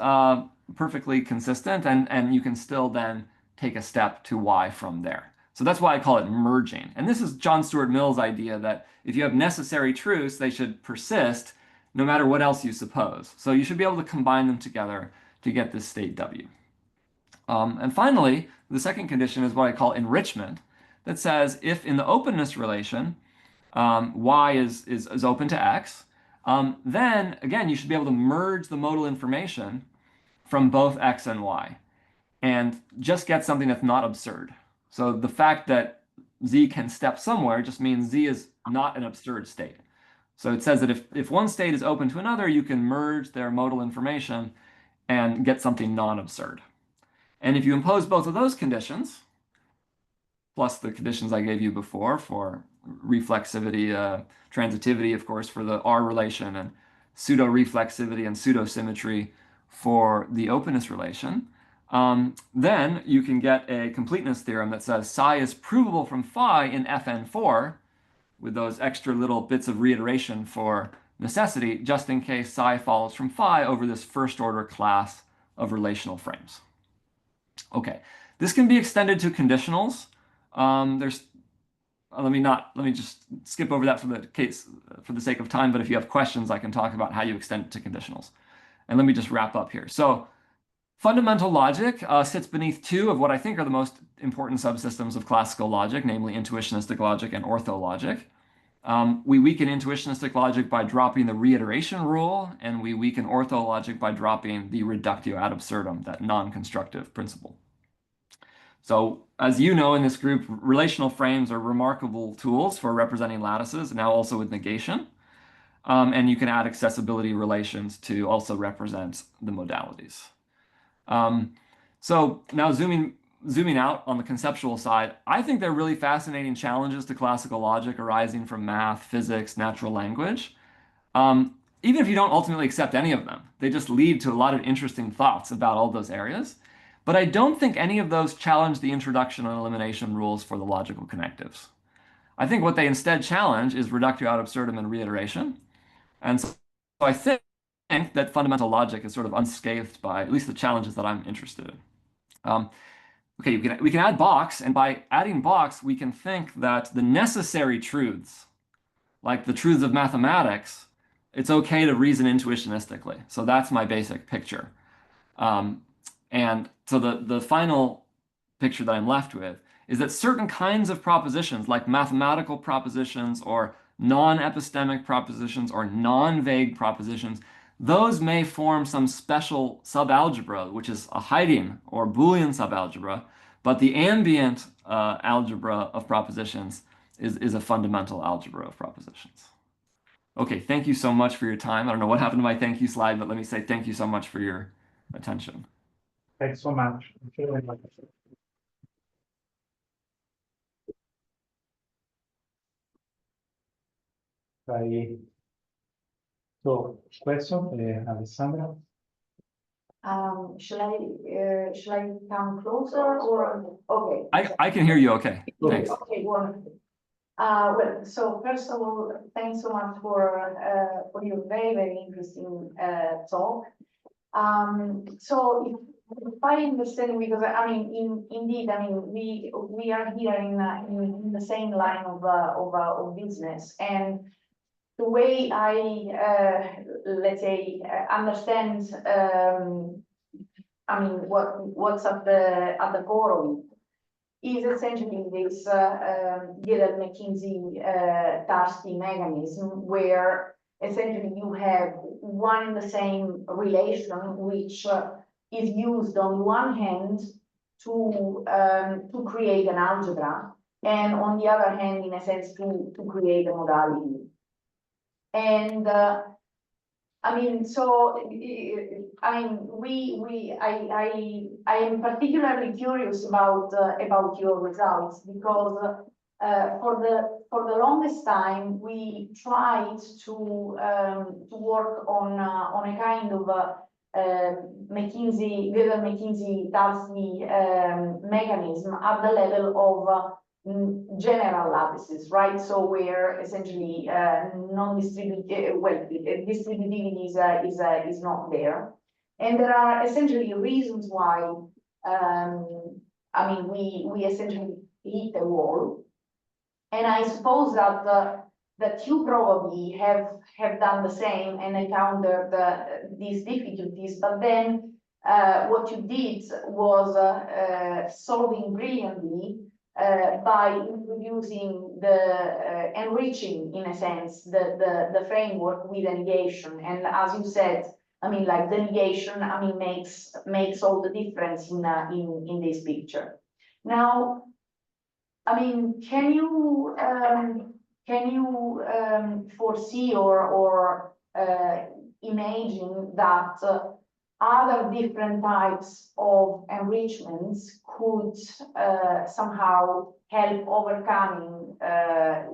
perfectly consistent, and you can still then take a step to y from there. So that's why I call it merging. And this is John Stuart Mill's idea that if you have necessary truths, they should persist no matter what else you suppose. So you should be able to combine them together to get this state W. And finally, the second condition is what I call enrichment, that says if in the openness relation, y is open to x, then again, you should be able to merge the modal information from both x and y and just get something that's not absurd. So the fact that z can step somewhere just means z is not an absurd state. So it says that if one state is open to another, you can merge their modal information and get something non-absurd. And if you impose both of those conditions, plus the conditions I gave you before for reflexivity, transitivity, of course, for the R relation, and pseudo-reflexivity and pseudo-symmetry for the openness relation, then you can get a completeness theorem that says psi is provable from phi in Fn4 with those extra little bits of reiteration for necessity, just in case psi follows from phi over this first order class of relational frames. Okay, this can be extended to conditionals. Let me just skip over that for the sake of time, but if you have questions, I can talk about how you extend it to conditionals. And let me just wrap up here. So fundamental logic sits beneath two of what I think are the most important subsystems of classical logic, namely intuitionistic logic and orthologic. We weaken intuitionistic logic by dropping the reiteration rule, and we weaken orthologic by dropping the reductio ad absurdum, that non-constructive principle. So as you know in this group, relational frames are remarkable tools for representing lattices, now also with negation. And you can add accessibility relations to also represent the modalities. So now zooming out on the conceptual side, I think they're really fascinating challenges to classical logic arising from math, physics, natural language. Even if you don't ultimately accept any of them, they just lead to a lot of interesting thoughts about all those areas. But I don't think any of those challenge the introduction and elimination rules for the logical connectives. I think what they instead challenge is reductio ad absurdum and reiteration. And so I think that fundamental logic is sort of unscathed by at least the challenges that I'm interested in. Okay, we can add box, and by adding box, we can think that the necessary truths, like the truths of mathematics, it's okay to reason intuitionistically. So that's my basic picture. And so the final picture that I'm left with is that certain kinds of propositions, like mathematical propositions or non-epistemic propositions or non-vague propositions, those may form some special subalgebra, which is a hiding or Boolean subalgebra, but the ambient algebra of propositions is a fundamental algebra of propositions. Okay, thank you so much for your time. I don't know what happened to my thank you slide, but let me say thank you so much for your attention. Thanks so much. So, question, Alessandra? Shall I come closer or okay? I can hear you okay. Thanks. Okay, wonderful. Well, so first of all, thanks so much for your very, very interesting talk. So if I understand, because I mean, indeed, I mean, we are here in the same line of business, and the way I let's say understand, I mean, what's at the core of it is essentially this Gillen-McKinsey-Tarski mechanism, where essentially you have one and the same relation, which is used on one hand to create an algebra, and on the other hand, in a sense, to create a modality. And I mean, so, I am particularly curious about your results because for the longest time we tried to work on a kind of McKinsey-Darcy mechanism at the level of general lattices, right? So where essentially non-distributed, distributivity is not there, and there are essentially reasons why. I mean, we essentially hit a wall, and I suppose that you probably have done the same and encountered these difficulties, but then what you did was solving brilliantly by introducing enriching, in a sense, the framework with a negation. And as you said, I mean, like the negation, I mean, makes all the difference in this picture. Now, I mean, can you foresee or imagine that other different types of enrichments could somehow help overcoming,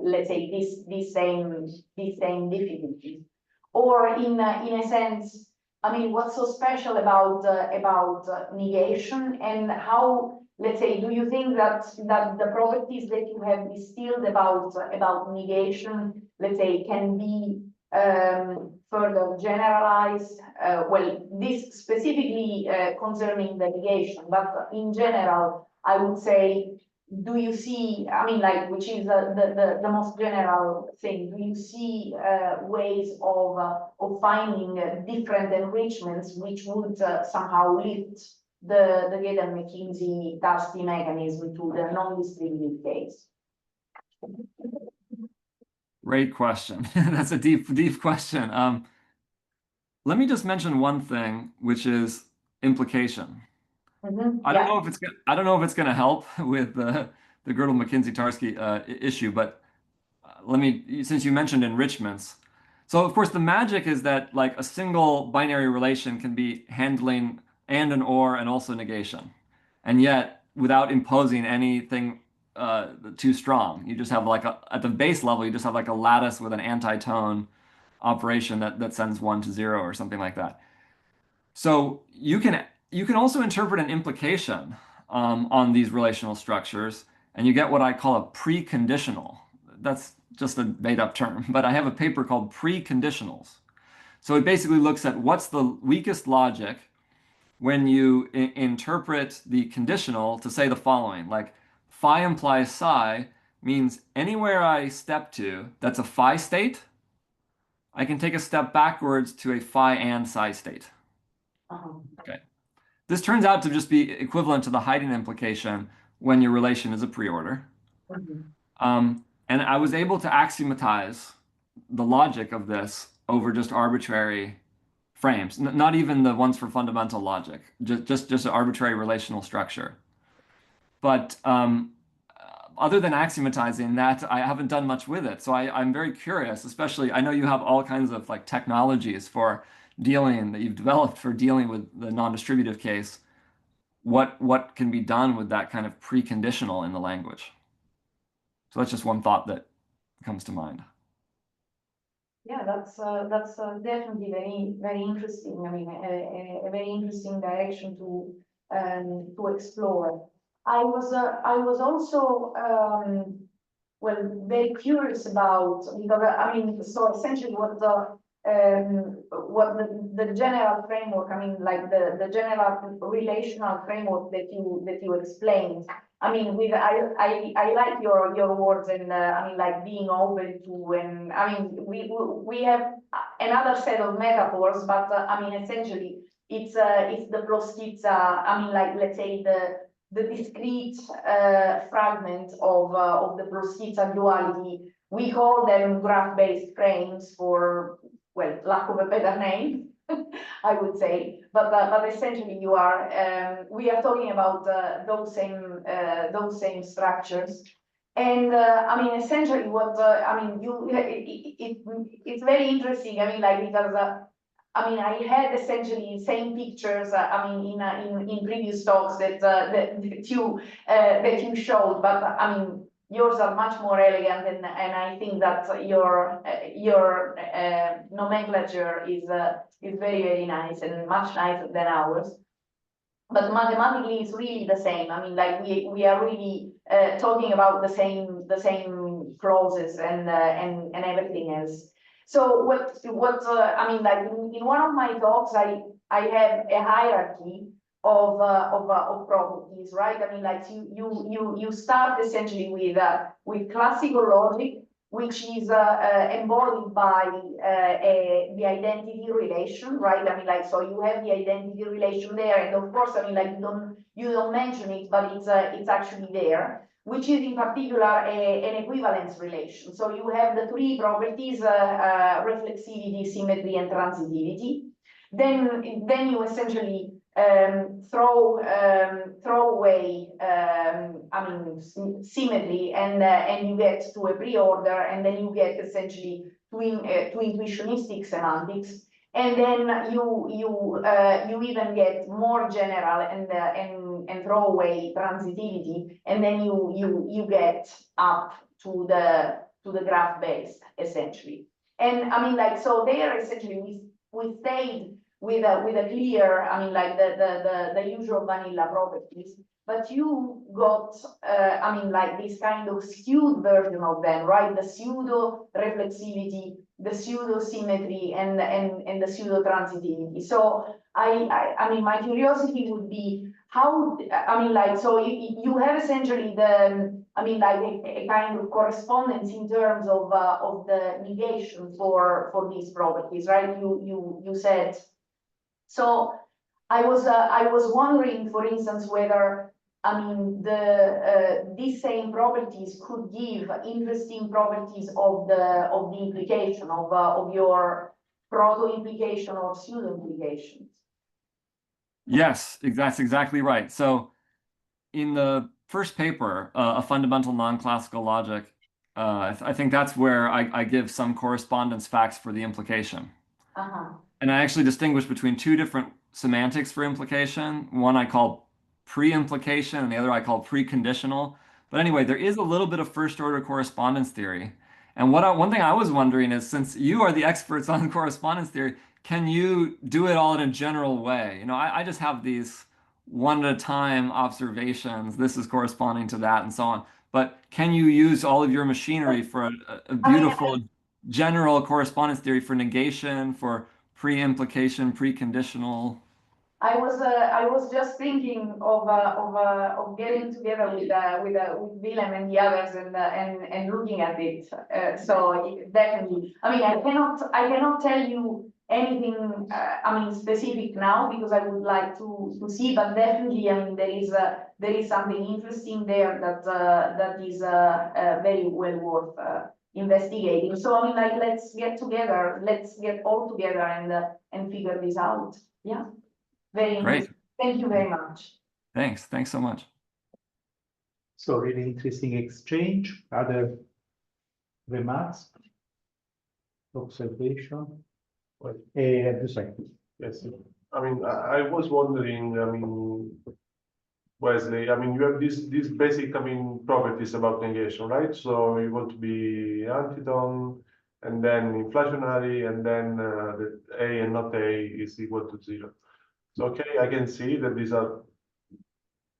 let's say, this same difficulties? Or in a sense, I mean, what's so special about negation, and how, let's say, do you think that the properties that you have distilled about negation, let's say, can be further generalized? Well, this specifically concerning the negation, but in general, I would say, do you see, I mean, like, which is the most general thing, do you see ways of finding different enrichments which would somehow lift the Gator-McKinsey-Darcy mechanism to the non-distributed case? Great question. That's a deep question. Let me just mention one thing, which is implication. I don't know if it's going to help with the Gödel-McKinsey-Tarski issue, but since you mentioned enrichments. So of course the magic is that like a single binary relation can be handling and an or and also negation, and yet without imposing anything too strong. You just have like at the base level, you just have like a lattice with an antitone operation that sends 1 to 0 or something like that. So you can also interpret an implication on these relational structures, and you get what I call a preconditional. That's just a made-up term, but I have a paper called Preconditionals. So it basically looks at what's the weakest logic when you interpret the conditional to say the following, like phi implies psi means anywhere I step to that's a phi state, I can take a step backwards to a phi and psi state. Okay. This turns out to just be equivalent to the hiding implication when your relation is a preorder. And I was able to axiomatize the logic of this over just arbitrary frames, not even the ones for fundamental logic, just an arbitrary relational structure. But other than axiomatizing that, I haven't done much with it. So I'm very curious, especially, I know you have all kinds of like technologies for dealing that you've developed for dealing with the non-distributive case. What can be done with that kind of preconditional in the language? So that's just one thought that comes to mind. Yeah, that's definitely very interesting. I mean, a very interesting direction to explore. I was also well, very curious about, because I mean, so essentially what the general framework, I mean, like the general relational framework that you explained. I mean, I like your words, and I mean, like being open to, and I mean, we have another set of metaphors, but I mean, essentially, it's the prostizza. I mean, like, let's say the discrete fragment of the prostizza duality. We call them graph-based frames for, well, lack of a better name, I would say, but essentially we are talking about those same structures, and I mean, essentially what I mean, it's very interesting. I mean, like, because I mean, I had essentially same pictures. I mean, in previous talks that you showed, but I mean, yours are much more elegant, and I think that your nomenclature is very nice and much nicer than ours. But mathematically, it's really the same. I mean, like we are really talking about the same clauses and everything else. So I mean, like in one of my talks, I have a hierarchy of properties, right? I mean, like you start essentially with classical logic, which is embodied by the identity relation, right? I mean, like, so you have the identity relation there, and of course, I mean, like, you don't mention it, but it's actually there, which is in particular an equivalence relation. So you have the three properties, reflexivity, symmetry, and transitivity. Then you essentially throw away I mean symmetry, and you get to a pre-order, and then you get essentially to intuitionistic semantics, and then you even get more general and throw away transitivity, and then you get up to the graph based essentially. And I mean, like, so there essentially we stayed with a clear, I mean, like the usual vanilla properties, but you got, I mean, like this kind of skewed version of them, right? The pseudo reflexivity, the pseudo symmetry, and the pseudo transitivity. So I mean, my curiosity would be how, I mean, like, so you have essentially I mean, like a kind of correspondence in terms of the negation for these properties, right? You said. So I was wondering, for instance, whether, I mean, these same properties could give interesting properties of the implication of your proto implication or pseudo implications. Yes, that's exactly right. So in the first paper, A Fundamental Non-Classical Logic, I think that's where I give some correspondence facts for the implication. And I actually distinguish between two different semantics for implication. One I call pre-implication, and the other I call preconditional. But anyway, there is a little bit of first-order correspondence theory. And one thing I was wondering is, since you are the experts on correspondence theory, can you do it all in a general way? You know, I just have these one-at-a-time observations. This is corresponding to that, and so on. But can you use all of your machinery for a beautiful general correspondence theory for negation, for pre-implication, preconditional? I was just thinking of getting together with Willem and the others and looking at it. So definitely, I mean, I cannot tell you anything I mean specific now, because I would like to see, but definitely, I mean, there is something interesting there that is very well worth investigating. So I mean, like, let's get all together and figure this out. Yeah. Very Great. interesting. Thank you very much. Thanks so much. So really interesting exchange. Other remarks? Observation? Yes. I mean, I was wondering, I mean, Wesley, I mean, you have these basic, I mean, properties about negation, right? So you want to be antitone, and then inflationary, and then the A and not A is equal to 0. So, okay, I can see that these are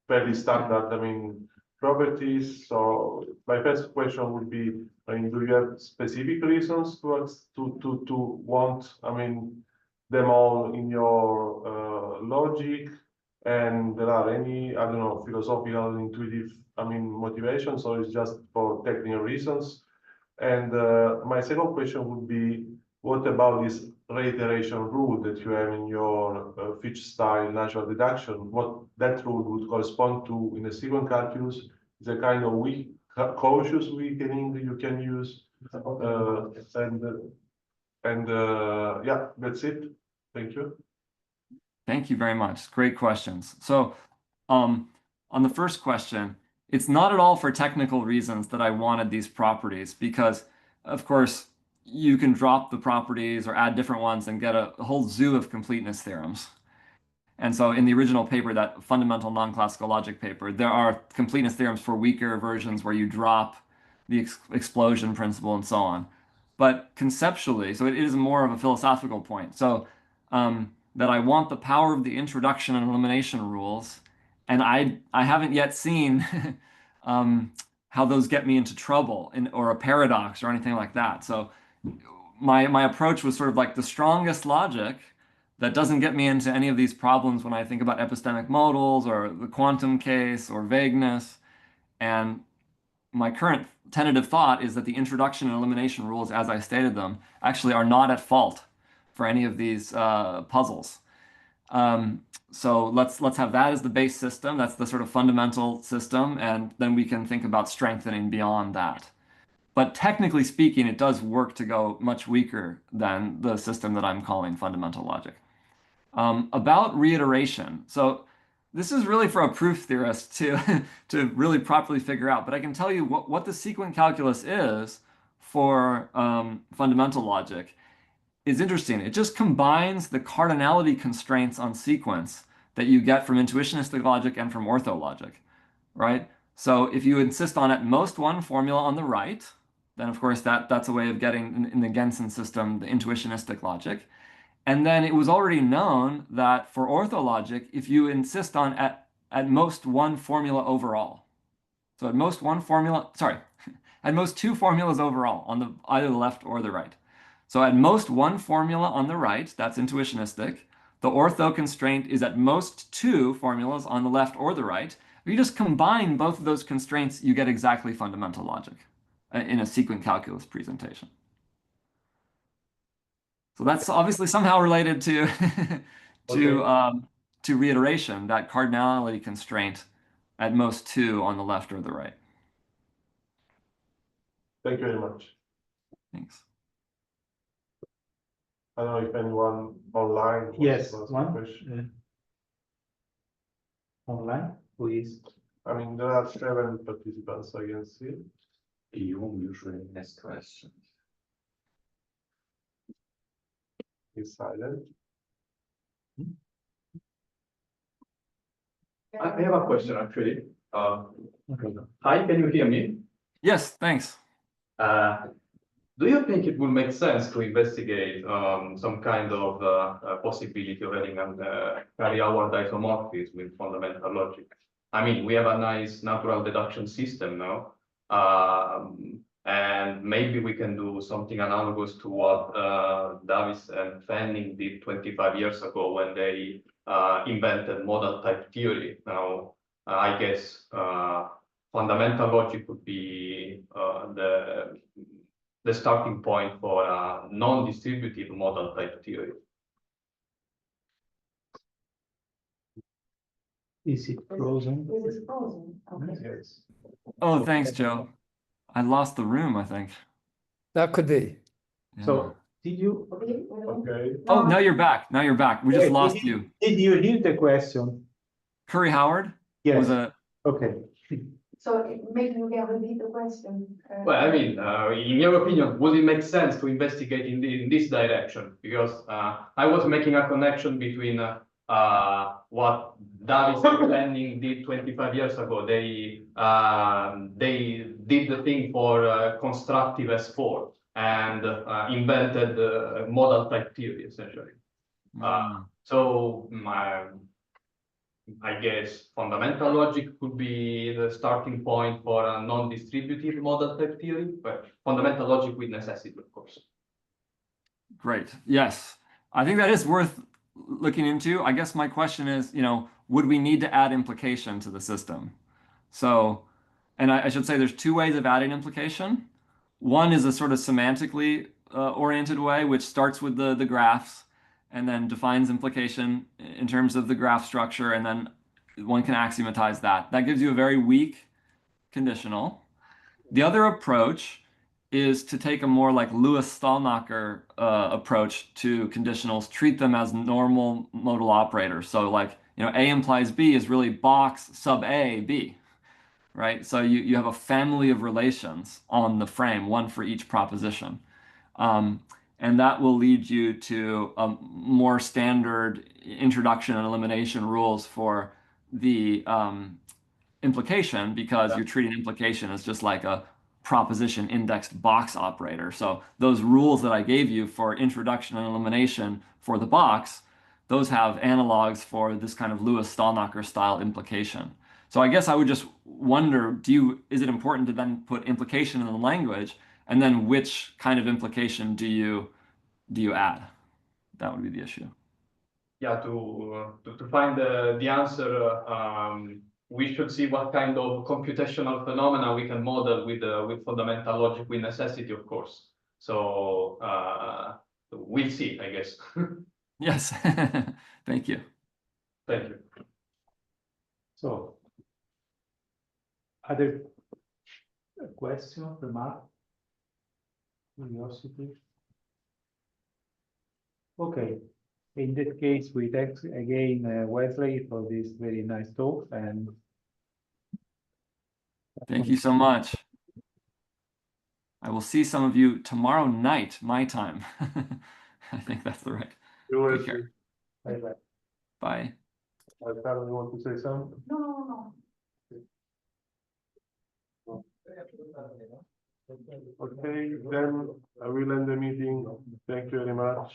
fairly standard, I mean, properties. So my first question would be, I mean, do you have specific reasons to want, I mean, them all in your logic? And there are any, I don't know, philosophical, intuitive, I mean, motivations, or it's just for technical reasons? And my second question would be, what about this reiteration rule that you have in your Fitch-style natural deduction? What that rule would correspond to in the sequent calculus is a kind of cautious weakening you can use. Yeah, that's it. Thank you. Thank you very much. Great questions. So on the first question, it's not at all for technical reasons that I wanted these properties, because of course, you can drop the properties or add different ones and get a whole zoo of completeness theorems. And so in the original paper, that fundamental non-classical logic paper, there are completeness theorems for weaker versions where you drop the explosion principle and so on. But conceptually, so it is more of a philosophical point. So that I want the power of the introduction and elimination rules, and I haven't yet seen how those get me into trouble or a paradox or anything like that. So my approach was sort of like the strongest logic that doesn't get me into any of these problems when I think about epistemic modals or the quantum case or vagueness. And my current tentative thought is that the introduction and elimination rules, as I stated them, actually are not at fault for any of these puzzles. So let's have that as the base system. That's the sort of fundamental system, and then we can think about strengthening beyond that. But technically speaking, it does work to go much weaker than the system that I'm calling fundamental logic. About reiteration. So this is really for a proof theorist to, to really properly figure out. But I can tell you what the sequent calculus is for fundamental logic is interesting. It just combines the cardinality constraints on sequence that you get from intuitionistic logic and from orthologic, right? So if you insist on at most one formula on the right, then of course that's a way of getting in the Gensen system the intuitionistic logic. And then it was already known that for orthologic, if you insist on at most one formula overall, so at most one formula, sorry, at most two formulas overall on either the left or the right. So at most one formula on the right, that's intuitionistic. The ortho constraint is at most two formulas on the left or the right. If you just combine both of those constraints, you get exactly fundamental logic in a sequent calculus presentation. So that's obviously somehow related to to reiteration, that cardinality constraint at most two on the left or the right. Thank you very much. Thanks. I don't know if anyone online wants Yes, to ask a one question. online, who is? I mean, there are 7 participants I can see. You usually ask questions. He's silent. I have a question actually. Okay. Hi, can you hear me? Yes, thanks. Do you think it would make sense to investigate some kind of possibility of having a carry-hour isomorphism with fundamental logic? I mean, we have a nice natural deduction system now, and maybe we can do something analogous to what Davis and Fanning did 25 years ago when they invented model type theory. Now, I guess fundamental logic would be the starting point for a non-distributive model type theory. Is it frozen? It is frozen, okay. Yes. Oh, thanks, Joe. I lost the room, I think. That could be. Yeah. So did you Okay. Oh, now you're back. Now you're back. We just Wait, lost you. did you hear the question? Curry Howard Yes. was a Okay. So maybe you can repeat the question. Well, I mean, in your opinion, would it make sense to investigate in this direction? Because I was making a connection between what Davis and Fanning did 25 years ago. They did the thing for constructive S4 and invented model type theory, essentially. So I guess fundamental logic could be the starting point for a non-distributive model type theory, but fundamental logic with necessity, of course. Great. Yes. I think that is worth looking into. I guess my question is, would we need to add implication to the system? So, and I should say there's two ways of adding implication. One is a sort of semantically oriented way, which starts with the graphs and then defines implication in terms of the graph structure, and then one can axiomatize that. That gives you a very weak conditional. The other approach is to take a more like Lewis-Stallnacher approach to conditionals, treat them as normal modal operators. So like, A implies B is really box sub A, B, right? So you have a family of relations on the frame, one for each proposition. And that will lead you to more standard introduction and elimination rules for the implication, because you're treating implication as just like a proposition indexed box operator. So those rules that I gave you for introduction and elimination for the box, those have analogs for this kind of Lewis-Stallnacher style implication. So I guess I would just wonder, is it important to then put implication in the language, and then which kind of implication do you add? That would be the issue. Yeah, to find the answer, we should see what kind of computational phenomena we can model with fundamental logic with necessity, of course. So we'll see, I guess. Yes. Thank you. Thank you. So, other question, remark, curiosity? Okay, in that case, we thank again Wesley for this very nice talk, and Thank you so much. I will see some of you tomorrow night, my time. I think that's the right. You Take care. bye-bye. Bye. Carol, you want to say something? No. Okay, then I will end the meeting. Thank you very much.